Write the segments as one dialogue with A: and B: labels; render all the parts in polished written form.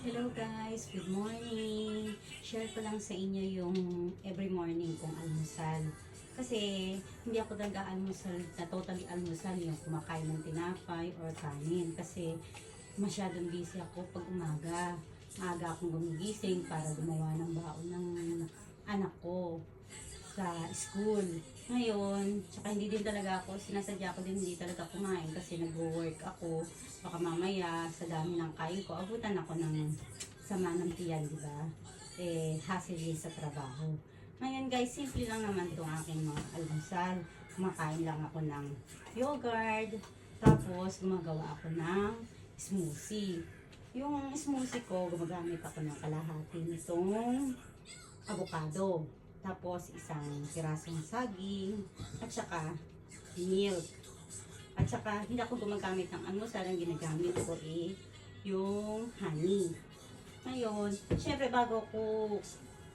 A: Hello guys, good morning. Share ko lang sa inyo yung every morning kong almusal. Kasi hindi ako nag-aalmusal na totally almusal yung kumakain ng tinapay or kanin. Kasi masyadong busy ako pag umaga. Maaga akong gumigising para gumawa ng baon ng anak ko sa school. Ngayon, tsaka hindi din talaga ako, sinasadya ko din hindi talaga kumain kasi nag-work ako. Baka mamaya sa dami ng kain ko, abutan ako ng sama ng tiyan, di ba? Hassle din sa trabaho. Ngayon guys, simple lang naman itong aking mga almusal. Kumakain lang ako ng yogurt, tapos gumagawa ako ng smoothie. Yung smoothie ko, gumagamit ako ng kalahati nitong avocado. Tapos isang pirasong saging at saka milk. At saka hindi ako gumagamit ng almusal, ang ginagamit ko yung honey. Ngayon, syempre bago ko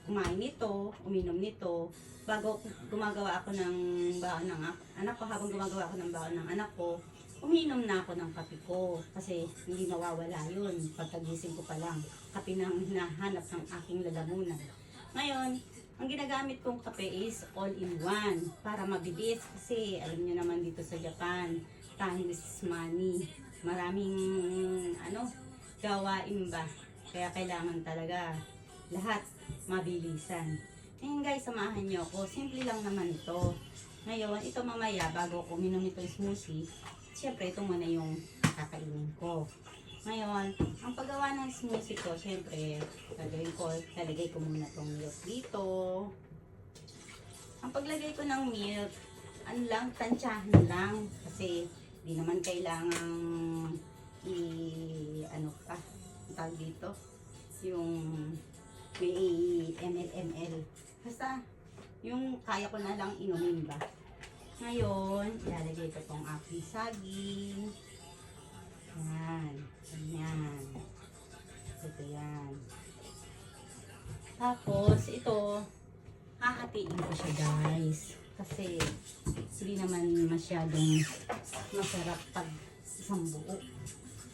A: kumain nito, uminom nito, bago gumagawa ako ng baon ng anak ko, habang gumagawa ako ng baon ng anak ko, uminom na ako ng kape ko kasi hindi mawawala yun pagkagising ko pa lang. Kape nang hinahanap ng aking lalamunan. Ngayon, ang ginagamit kong kape is all-in-one para mabilis kasi alam niyo naman dito sa Japan, time is money. Maraming gawain ba? Kaya kailangan talaga lahat mabilisan. Ngayon guys, samahan niyo ako. Simple lang naman ito. Ngayon, ito mamaya bago ko uminom itong smoothie, siyempre ito muna yung kakainin ko. Ngayon, ang paggawa ng smoothie ko, syempre, lalagay ko muna itong milk dito. Ang paglagay ko ng milk, tansyahan lang. Kasi, di naman kailangang tawag dito, yung may ml. Basta, yung kaya ko na lang inumin ba. Ngayon, ilalagay ko itong aking saging. Yan. Yan. Ito yan. Tapos, ito, hahatiin ko siya guys. Kasi, hindi naman masyadong masarap pag isang buo.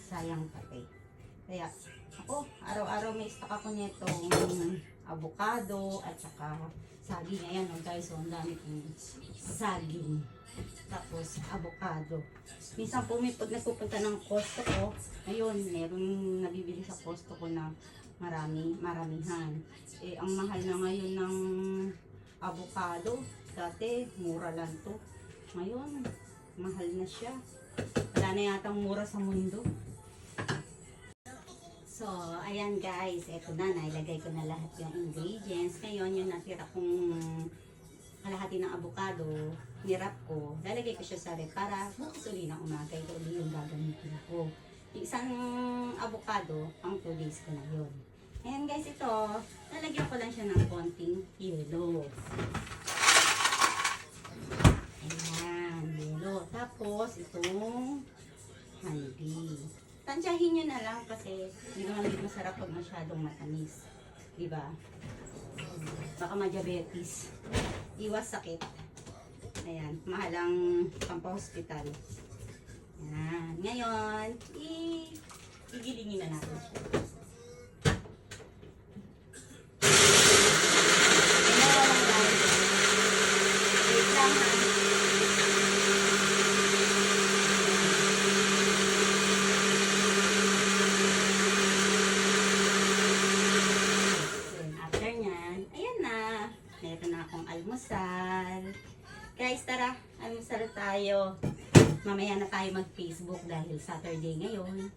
A: Sayang pati. Kaya, ako, araw-araw may stock ako nitong avocado at saka saging. Ayan guys, so ang dami kong saging. Tapos, avocado. Minsan po pag nagpupunta ng Costco, ayun, meron nabibili sa Costco na maramihan. Ang mahal na ngayon ng avocado. Dati, mura lang to. Ngayon, mahal na siya. Wala na yatang mura sa mundo. So, ayan guys, eto na, nailagay ko na lahat yung ingredients. Ngayon, yung natira kong kalahati ng avocado, nirap ko, lalagay ko siya sa ref para bukas uli ng umaga, ito uli yung gagamitin ko. Yung isang avocado, pang 2 days ko na yun. Ayan guys, ito, lalagyan ko lang siya ng konting yelo. Ayan, yelo. Tapos, itong honey. Tansyahin nyo na lang kasi hindi naman din masarap pag masyadong matamis. Diba? Baka ma-diabetes. Iwas sakit. Ayan, mahalang pampa-hospital. Ayan. Ngayon, igilingin na natin siya. Wait lang ha. After nyan, ayan na. Meron na akong almusal. Guys, tara, almusal tayo. Mamaya na tayo mag-Facebook dahil Saturday ngayon.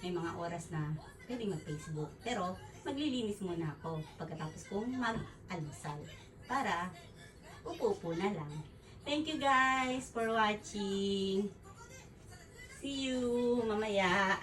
A: May mga oras na pwede mag-Facebook. Pero, maglilinis muna ako pagkatapos kong mag-almusal. Para, upo-upo na lang. Thank you guys for watching. See you mamaya.